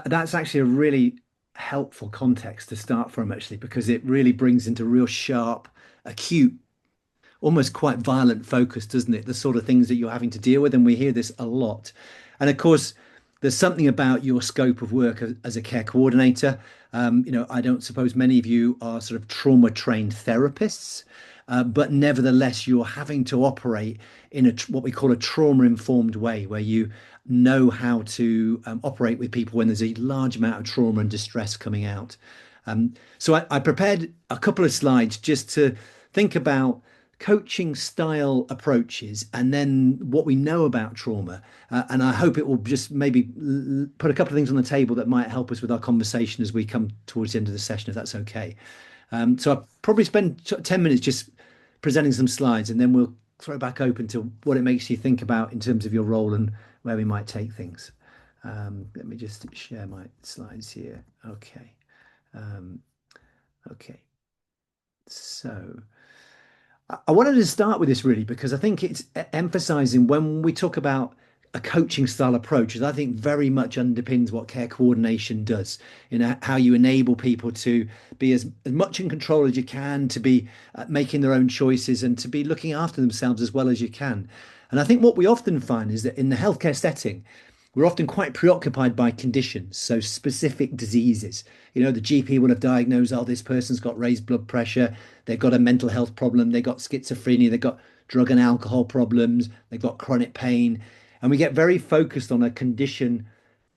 That's actually a really helpful context to start from, actually, because it really brings into real sharp, acute, almost quite violent focus, doesn't it? The sort of things that you're having to deal with, and we hear this a lot. And of course, there's something about your scope of work as a care coordinator. I don't suppose many of you are sort of trauma trained therapists, but nevertheless, you're having to operate in what we call a trauma informed way, where you know how to operate with people when there's a large amount of trauma and distress coming out. So I prepared a couple of slides just to think about coaching style approaches and then what we know about trauma. And I hope it will just maybe put a couple of things on the table that might help us with our conversation as we come towards the end of the session, if that's okay. So I'll probably spend 10 minutes just presenting some slides and then we'll throw back open to what it makes you think about in terms of your role and where we might take things. Let me just share my slides here. Okay. Um, okay. So. I wanted to start with this really because I think it's emphasizing when we talk about a coaching style approach, as I think very much underpins what care coordination does, how you enable people to be as much in control as you can, to be making their own choices and to be looking after themselves as well as you can. And I think what we often find is that in the healthcare setting, we're often quite preoccupied by conditions, so specific diseases. The GP will have diagnosed, oh, this person's got raised blood pressure, they've got a mental health problem, they've got schizophrenia, they've got drug and alcohol problems, they've got chronic pain. And we get very focused on a condition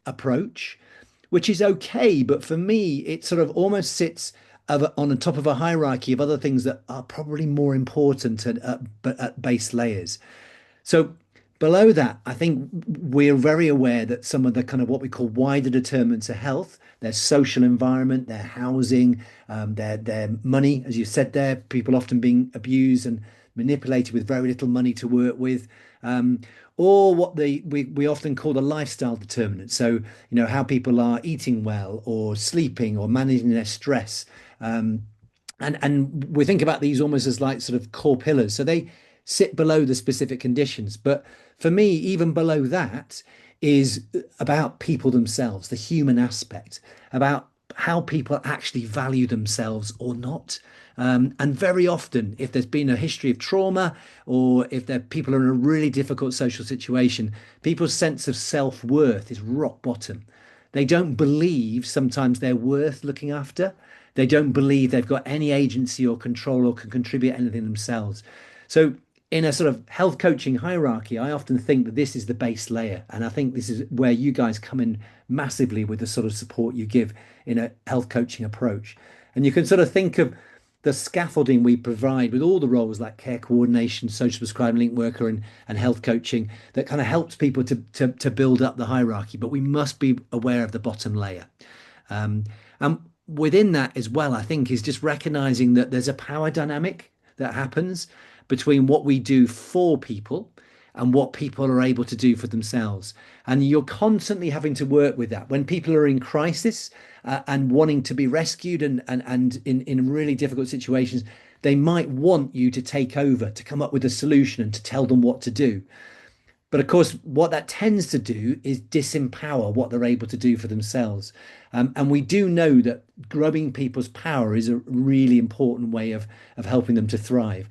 approach, which is okay. But for me, it sort of almost sits on the top of a hierarchy of other things that are probably more important at base layers. So below that, I think we're very aware that some of the kind of what we call wider determinants of health, their social environment, their housing, their money, as you said there, people often being abused and manipulated with very little money to work with, or what we often call the lifestyle determinants. So, how people are eating well or sleeping or managing their stress. And we think about these almost as like sort of core pillars. So they sit below the specific conditions. But for me, even below that is about people themselves, the human aspect, about how people actually value themselves or not. And very often, if there's been a history of trauma or if people are in a really difficult social situation, people's sense of self-worth is rock bottom. They don't believe sometimes they're worth looking after. They don't believe they've got any agency or control or can contribute anything themselves. So, in a sort of health coaching hierarchy, I often think that this is the base layer. And I think this is where you guys come in massively with the sort of support you give in a health coaching approach. And you can sort of think of the scaffolding we provide with all the roles like care coordination, social prescribing link worker, and health coaching that kind of helps people to build up the hierarchy. But we must be aware of the bottom layer. And within that as well, I think is just recognizing that there's a power dynamic that happens between what we do for people and what people are able to do for themselves. And you're constantly having to work with that. When people are in crisis and wanting to be rescued and in really difficult situations, they might want you to take over, to come up with a solution and to tell them what to do. But of course, what that tends to do is disempower what they're able to do for themselves. And we do know that growing people's power is a really important way of helping them to thrive.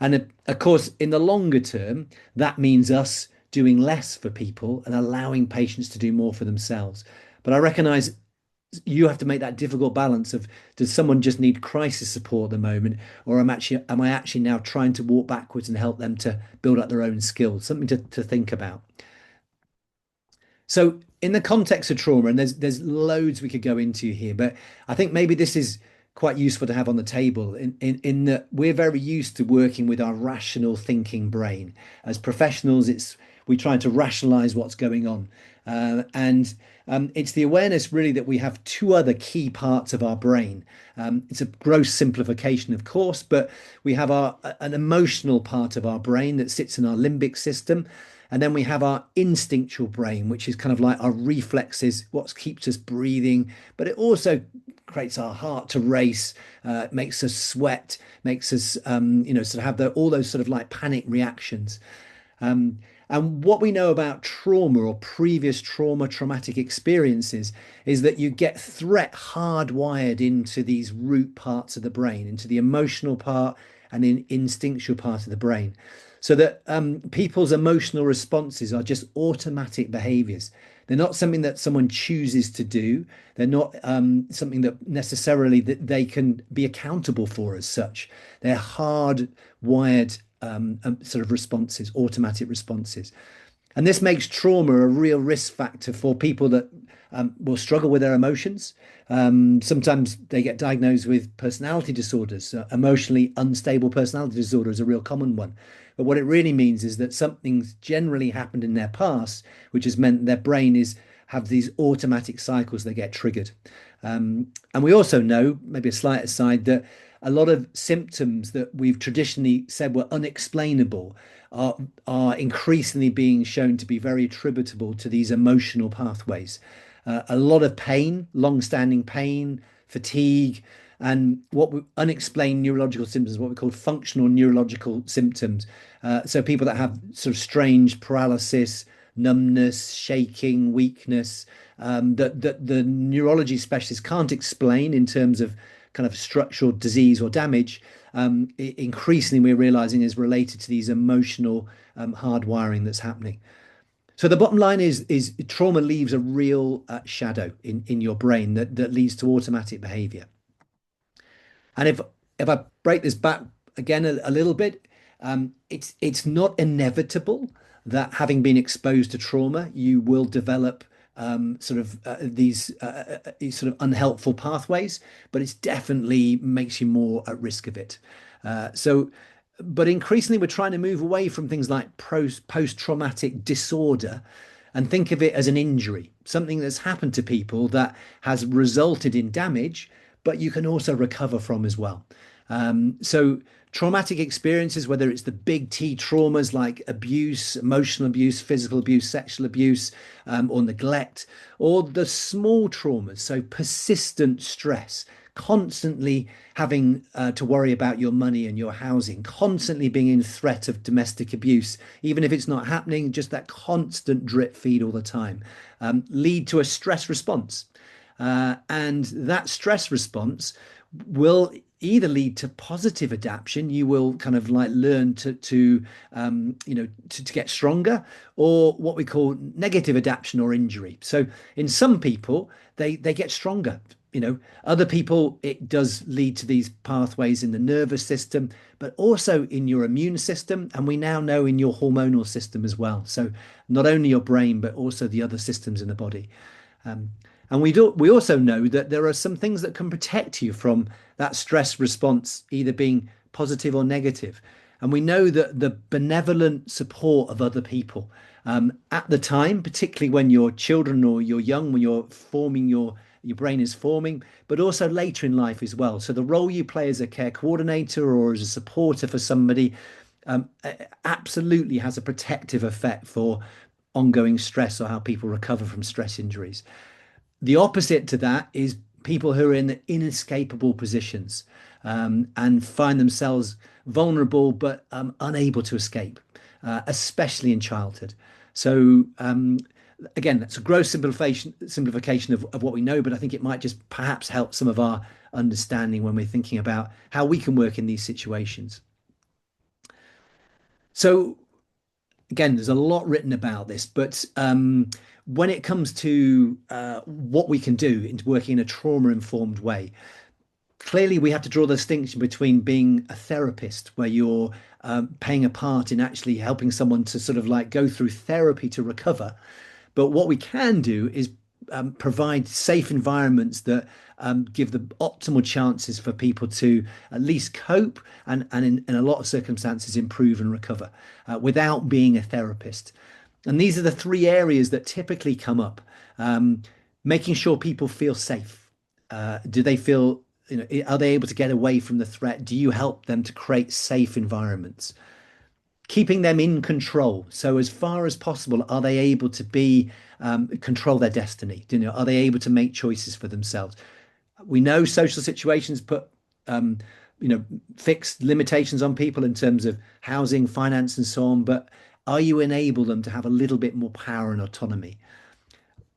And of course, in the longer term, that means us doing less for people and allowing patients to do more for themselves. But I recognize you have to make that difficult balance of, does someone just need crisis support at the moment, or am I actually now trying to walk backwards and help them to build up their own skills? Something to think about. So in the context of trauma, and there's loads we could go into here, but I think maybe this is quite useful to have on the table in that we're very used to working with our rational thinking brain. As professionals, we try to rationalize what's going on. And it's the awareness really that we have two other key parts of our brain. It's a gross simplification, of course, but we have an emotional part of our brain that sits in our limbic system. And then we have our instinctual brain, which is kind of like our reflexes, what keeps us breathing, but it also creates our heart to race, makes us sweat, makes us, sort of have all those sort of like panic reactions. And what we know about trauma or previous traumatic experiences is that you get threat hardwired into these root parts of the brain, into the emotional part and in instinctual part of the brain. So that people's emotional responses are just automatic behaviors. They're not something that someone chooses to do. They're not something that necessarily that they can be accountable for as such. They're hardwired sort of responses, automatic responses. And this makes trauma a real risk factor for people that will struggle with their emotions. Sometimes they get diagnosed with personality disorders. Emotionally unstable personality disorder is a real common one. But what it really means is that something's generally happened in their past, which has meant their brain is have these automatic cycles that get triggered. And we also know, maybe a slight aside, that a lot of symptoms that we've traditionally said were unexplainable are increasingly being shown to be very attributable to these emotional pathways. A lot of pain, long-standing pain, fatigue, and unexplained neurological symptoms, what we call functional neurological symptoms. So people that have sort of strange paralysis, numbness, shaking, weakness, that the neurology specialists can't explain in terms of kind of structural disease or damage. Increasingly, we're realizing is related to these emotional hardwiring that's happening. So the bottom line is trauma leaves a real shadow in your brain that leads to automatic behavior. And if I break this back again a little bit, it's not inevitable that having been exposed to trauma, you will develop these sort of unhelpful pathways, but it definitely makes you more at risk of it. So, but increasingly, we're trying to move away from things like post-traumatic disorder and think of it as an injury, something that's happened to people that has resulted in damage, but you can also recover from as well. So traumatic experiences, whether it's the big T traumas like abuse, emotional abuse, physical abuse, sexual abuse, or neglect, or the small traumas, so persistent stress, constantly having to worry about your money and your housing, constantly being in threat of domestic abuse, even if it's not happening, just that constant drip feed all the time, lead to a stress response. And that stress response will either lead to positive adaptation. You will kind of like learn to get stronger, or what we call negative adaptation or injury. So in some people, they get stronger. Other people, it does lead to these pathways in the nervous system, but also in your immune system. And we now know in your hormonal system as well. So not only your brain, but also the other systems in the body. Um, and we also know that there are some things that can protect you from that stress response, either being positive or negative. And we know that the benevolent support of other people at the time, particularly when you're children or you're young, when you're forming your brain is forming, but also later in life as well. So the role you play as a care coordinator or as a supporter for somebody absolutely has a protective effect for ongoing stress or how people recover from stress injuries. The opposite to that is people who are in inescapable positions and find themselves vulnerable but unable to escape, especially in childhood. So again, that's a gross simplification of what we know, but I think it might just perhaps help some of our understanding when we're thinking about how we can work in these situations. So again, there's a lot written about this, but when it comes to what we can do in working in a trauma-informed way, clearly we have to draw the distinction between being a therapist, where you're playing a part in actually helping someone to sort of like go through therapy to recover. But what we can do is provide safe environments that give the optimal chances for people to at least cope and in a lot of circumstances improve and recover without being a therapist. And these are the three areas that typically come up. Making sure people feel safe. Do they feel, are they able to get away from the threat? Do you help them to create safe environments? Keeping them in control. So as far as possible, are they able to be control their destiny? Are they able to make choices for themselves? We know social situations put um, fixed limitations on people in terms of housing, finance, and so on. But Are you enable them to have a little bit more power and autonomy?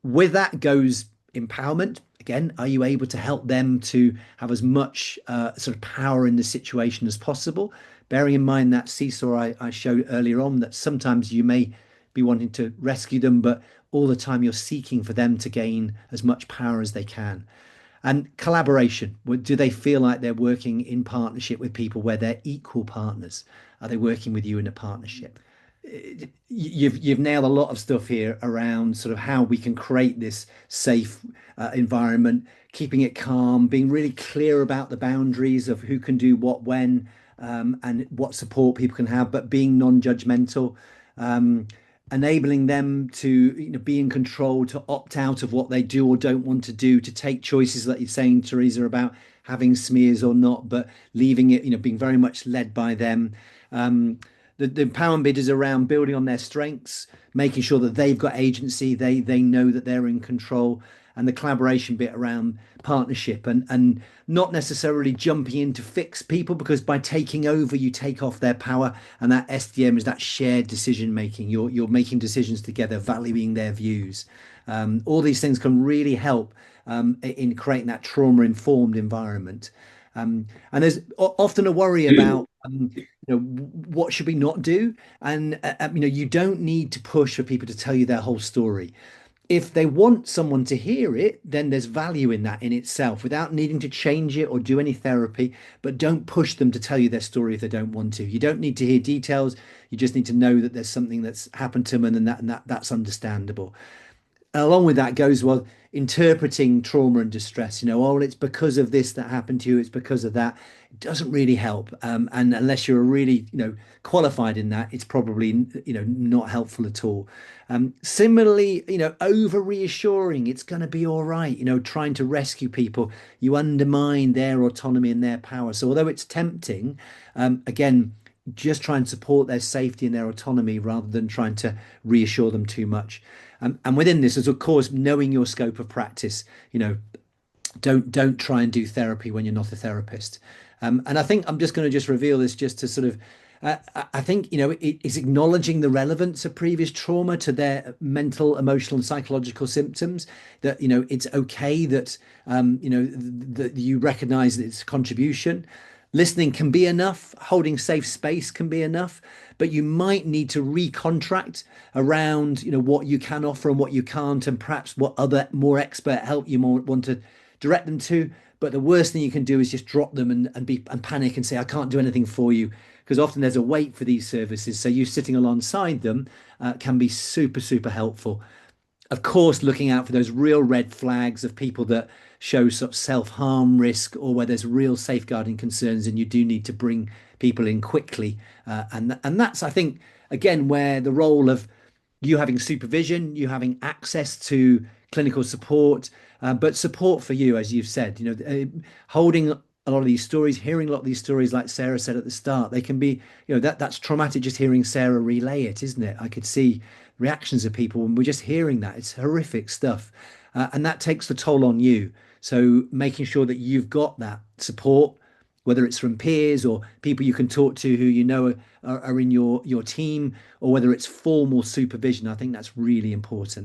With that goes empowerment. Again, are you able to help them to have as much sort of power in the situation as possible? Bearing in mind that seesaw I showed earlier on, that sometimes you may be wanting to rescue them, but all the time you're seeking for them to gain as much power as they can. And collaboration. Do they feel like they're working in partnership with people where they're equal partners? Are they working with you in a partnership? You've nailed a lot of stuff here around sort of how we can create this safe environment, keeping it calm, being really clear about the boundaries of who can do what when, and what support people can have, but being non-judgmental, um, enabling them to be in control, to opt out of what they do or don't want to do, to take choices that you're saying, Teresa, about having smears or not, but leaving it, being very much led by them. Um, the empowerment bit is around building on their strengths, making sure that they've got agency, they know that they're in control, and the collaboration bit around partnership and not necessarily jumping in to fix people, because by taking over you take off their power, and that SDM is that shared decision making. You're making decisions together, valuing their views. All these things can really help in creating that trauma informed environment. And there's often a worry about what should we not do, and you don't need to push for people to tell you their whole story. If they want someone to hear it, then there's value in that in itself without needing to change it or do any therapy. But don't push them to tell you their story if they don't want to. You don't need to hear details. You just need to know that there's something that's happened to them, and that's understandable. Along with that goes, well, interpreting trauma and distress. Oh, it's because of this that happened to you, it's because of that. It doesn't really help. And unless you're really, qualified in that, it's probably, not helpful at all. Similarly, over reassuring, it's going to be all right, trying to rescue people, you undermine their autonomy and their power. So although it's tempting, again, just try and support their safety and their autonomy rather than trying to reassure them too much. And within this is, of course, knowing your scope of practice. Don't try and do therapy when you're not a therapist. And I think I'm just going to just reveal this just to sort of, I think, it's acknowledging the relevance of previous trauma to their mental, emotional, and psychological symptoms. That, it's okay that, that you recognize its contribution. Listening can be enough, holding safe space can be enough, but you might need to recontract around, what you can offer and what you can't, and perhaps what other more expert help you more want to direct them to. But the worst thing you can do is just drop them and panic and say, I can't do anything for you, because often there's a wait for these services. So you sitting alongside them can be super, super helpful. Of course, looking out for those real red flags of people that show sort of self-harm risk, or where there's real safeguarding concerns and you do need to bring people in quickly. And that's, I think, again, where the role of you having supervision, you having access to clinical support, but support for you, as you've said, holding a lot of these stories, hearing a lot of these stories, like Sarah said at the start, they can be, that's traumatic just hearing Sarah relay it, isn't it? I could see reactions of people when we're just hearing that. It's horrific stuff. And that takes the toll on you. So making sure that you've got that support, whether it's from peers or people you can talk to who are in your team, or whether it's formal supervision, I think that's really important.